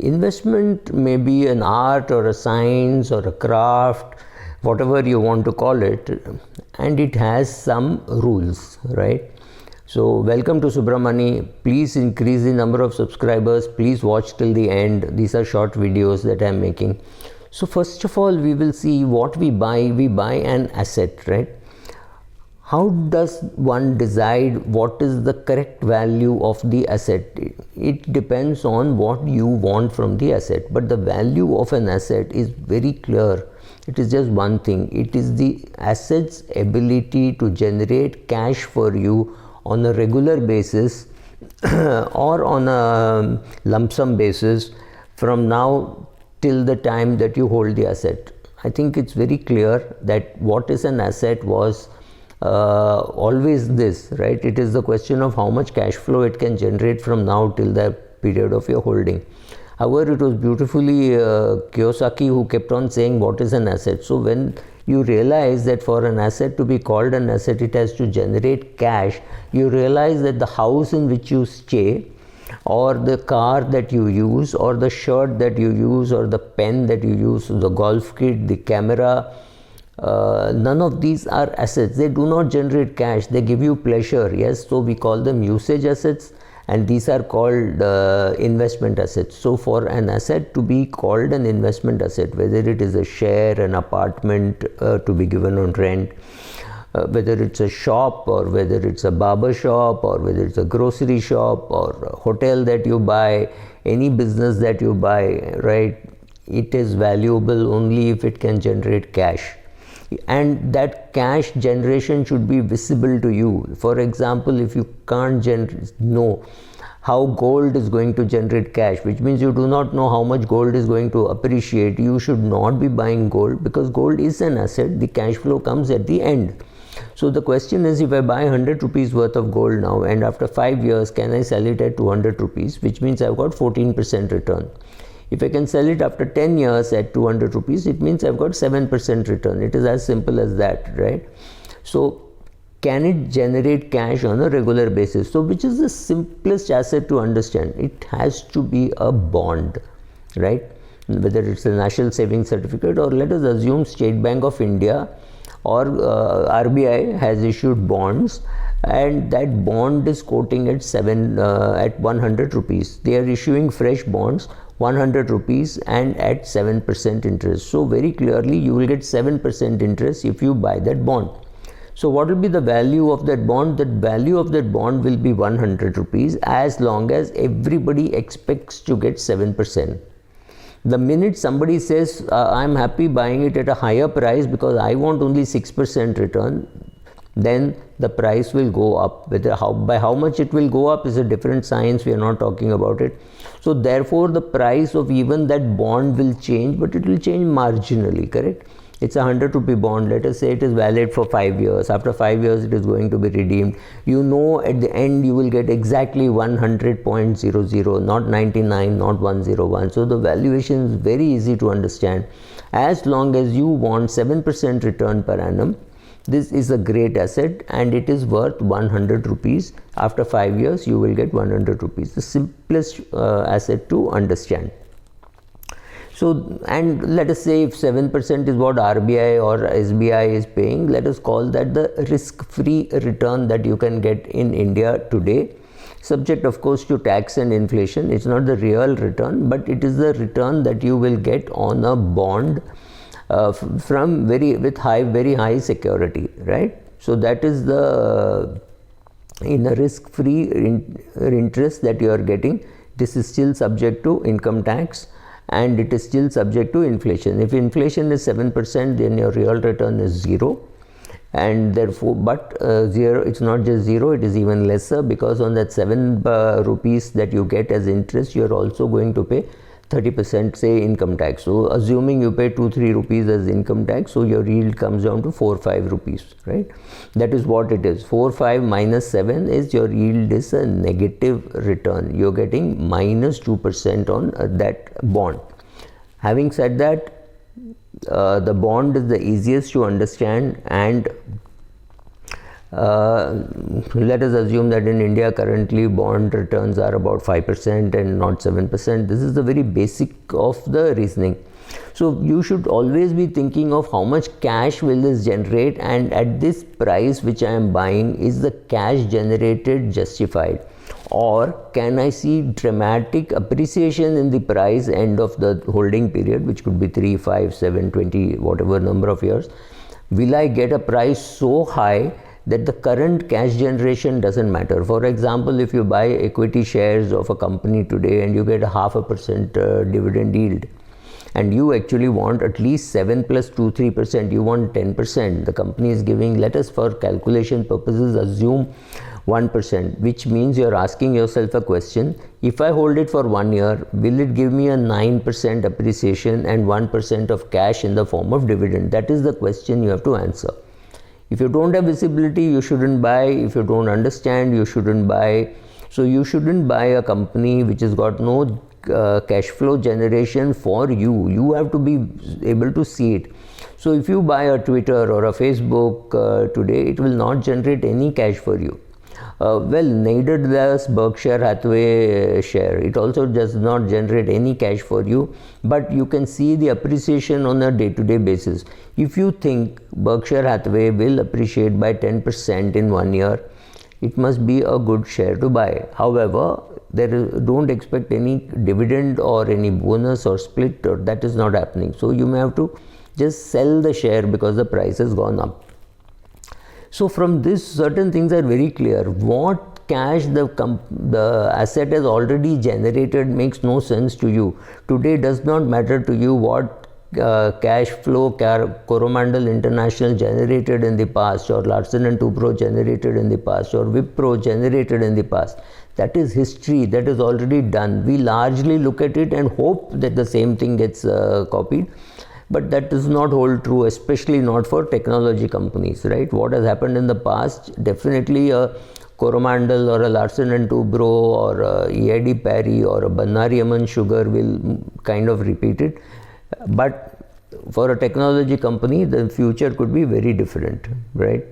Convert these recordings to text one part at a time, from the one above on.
investment may be an art or a science or a craft, whatever you want to call it, and it has some rules, right? So welcome to Subramani. Please increase the number of subscribers. Please watch till the end. These are short videos that I am making. So first of all, we will see what we buy. We buy an asset, right? How does one decide what is the correct value of the asset? It depends on what you want from the asset, but the value of an asset is very clear. It is just one thing. It is the asset's ability to generate cash for you on a regular basis or on a lump sum basis from now till the time that you hold the asset. I think it's very clear that what is an asset was always this, right? It is the question of how much cash flow it can generate from now till the period of your holding. However, it was beautifully Kiyosaki who kept on saying what is an asset. So when you realize that for an asset to be called an asset, it has to generate cash, you realize that the house in which you stay, or the car that you use, or the shirt that you use, or the pen that you use, the golf kit, the camera, none of these are assets. They do not generate cash. They give you pleasure. Yes, so we call them usage assets, and these are called investment assets. So for an asset to be called an investment asset, whether it is a share, an apartment to be given on rent, whether it's a shop, or whether it's a barber shop, or whether it's a grocery shop, or a hotel that you buy, any business that you buy, right, it is valuable only if it can generate cash. And that cash generation should be visible to you. For example, if you can't know how gold is going to generate cash, which means you do not know how much gold is going to appreciate, you should not be buying gold, because gold is an asset. The cash flow comes at the end. So the question is, if I buy 100 rupees worth of gold now, and after 5 years can I sell it at 200 rupees, which means I've got 14% return. If I can sell it after 10 years at 200 rupees, it means I've got 7% return. It is as simple as that, right? So can it generate cash on a regular basis? So which is the simplest asset to understand? It has to be a bond, right? Whether it's a national savings certificate, or let us assume State Bank of India or RBI has issued bonds, and that bond is quoting at 100 rupees. They are issuing fresh bonds, 100 rupees, and at 7% interest. So very clearly you will get 7% interest if you buy that bond. So what will be the value of that bond? The value of that bond will be 100 rupees as long as everybody expects to get 7%. The minute somebody says, I'm happy buying it at a higher price because I want only 6% return, then the price will go up. By how much it will go up is a different science. We are not talking about it. So therefore the price of even that bond will change, but it will change marginally, correct? It's a 100 rupee bond. Let us say it is valid for 5 years. After 5 years it is going to be redeemed. You know at the end you will get exactly 100.00, not 99, not 101. So the valuation is very easy to understand. As long as you want 7% return per annum, this is a great asset and it is worth 100 rupees. After 5 years you will get 100 rupees. The simplest asset to understand. So, and let us say if 7% is what RBI or SBI is paying, let us call that the risk-free return that you can get in India today, subject of course to tax and inflation. It's not the real return, but it is the return that you will get on a bond from very high security, right? So that is the in a risk-free interest that you are getting. This is still subject to income tax, and it is still subject to inflation. If inflation is 7%, then your real return is 0, and therefore, but 0, it's not just 0, it is even lesser, because on that 7 rupees that you get as interest, you are also going to pay 30% say income tax. So assuming you pay 2-3 rupees as income tax, so your yield comes down to 4-5 rupees, right? That is what it is. 4-5 minus 7 is your yield is a negative return. You're getting -2% on that bond. Having said that, the bond is the easiest to understand, and let us assume that in India currently bond returns are about 5% and not 7%. This is the very basic of the reasoning. So you should always be thinking of how much cash will this generate, and at this price which I am buying, is the cash generated justified, or can I see dramatic appreciation in the price end of the holding period, which could be 3, 5, 7, 20, whatever number of years. Will I get a price so high that the current cash generation doesn't matter? For example, if you buy equity shares of a company today and you get a 0.5% dividend yield, and you actually want at least 7 plus 2, 3%, you want 10%. The company is giving, let us for calculation purposes assume 1%, which means you're asking yourself a question: if I hold it for 1 year, will it give me a 9% appreciation and 1% of cash in the form of dividend? That is the question you have to answer. If you don't have visibility, you shouldn't buy. If you don't understand, you shouldn't buy. So you shouldn't buy a company which has got no cash flow generation for you. You have to be able to see it. So if you buy a Twitter or a Facebook today, it will not generate any cash for you. Well, neither does Berkshire Hathaway share. It also does not generate any cash for you, but you can see the appreciation on a day-to-day basis. If you think Berkshire Hathaway will appreciate by 10% in 1 year, it must be a good share to buy. However, don't expect any dividend or any bonus or split, or that is not happening. So you may have to just sell the share because the price has gone up. So from this, certain things are very clear. What cash the asset has already generated makes no sense to you. Today does not matter to you what cash flow Coromandel International generated in the past, or Larsen & Toubro generated in the past, or Wipro generated in the past. That is history, that is already done. We largely look at it and hope that the same thing gets copied. But that does not hold true, especially not for technology companies, right? What has happened in the past, definitely a Coromandel or a Larsen & Toubro or a EID Parry or a Bannari Amman Sugar will kind of repeat it. But for a technology company, the future could be very different, right?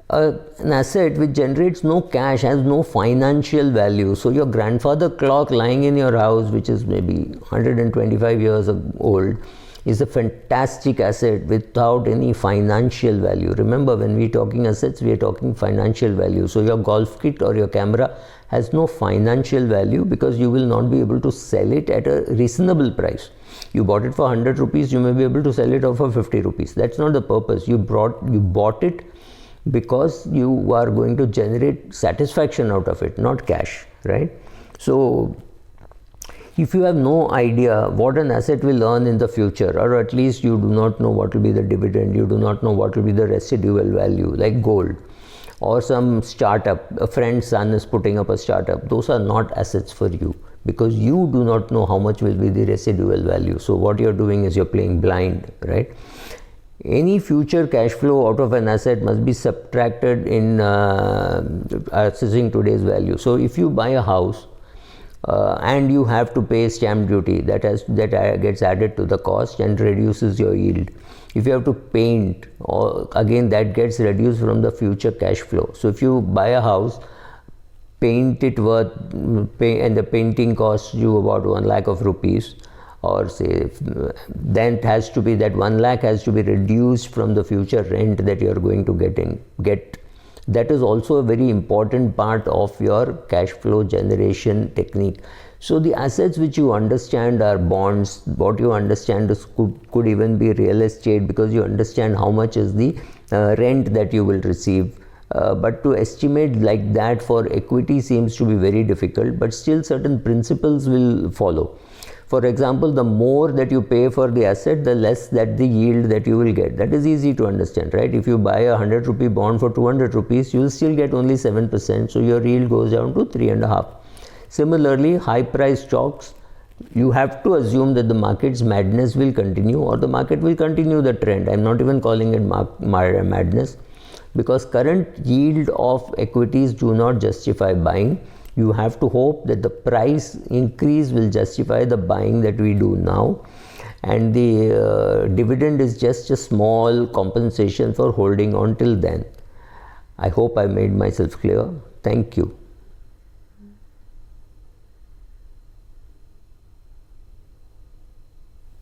An asset which generates no cash has no financial value. So your grandfather clock lying in your house, which is maybe 125 years old, is a fantastic asset without any financial value. Remember, when we're talking assets, we are talking financial value. So your golf kit or your camera has no financial value because you will not be able to sell it at a reasonable price. You bought it for 100 rupees, you may be able to sell it for 50 rupees. That's not the purpose. You bought it because you are going to generate satisfaction out of it, not cash, right? So if you have no idea what an asset will earn in the future, or at least you do not know what will be the dividend, you do not know what will be the residual value, like gold or some startup, a friend's son is putting up a startup, those are not assets for you because you do not know how much will be the residual value. So what you're doing is you're playing blind, right? Any future cash flow out of an asset must be subtracted in assessing today's value. So if you buy a house and you have to pay stamp duty, that gets added to the cost and reduces your yield. If you have to paint, again that gets reduced from the future cash flow. So if you buy a house, paint it and the painting costs you about 1 lakh of rupees, or say, then it has to be that 1 lakh has to be reduced from the future rent that you are going to get. That is also a very important part of your cash flow generation technique. So the assets which you understand are bonds. What you understand is could even be real estate, because you understand how much is the rent that you will receive. But to estimate like that for equity seems to be very difficult, but still certain principles will follow. For example, the more that you pay for the asset, the less that the yield that you will get. That is easy to understand, right? If you buy a 100 rupee bond for 200 rupees, you will still get only 7%. So your yield goes down to 3.5. Similarly, high price stocks, you have to assume that the market's madness will continue, or the market will continue the trend. I'm not even calling it madness, because current yield of equities do not justify buying. You have to hope that the price increase will justify the buying that we do now. and the dividend is just a small compensation for holding on till then. I hope I made myself clear. Thank you.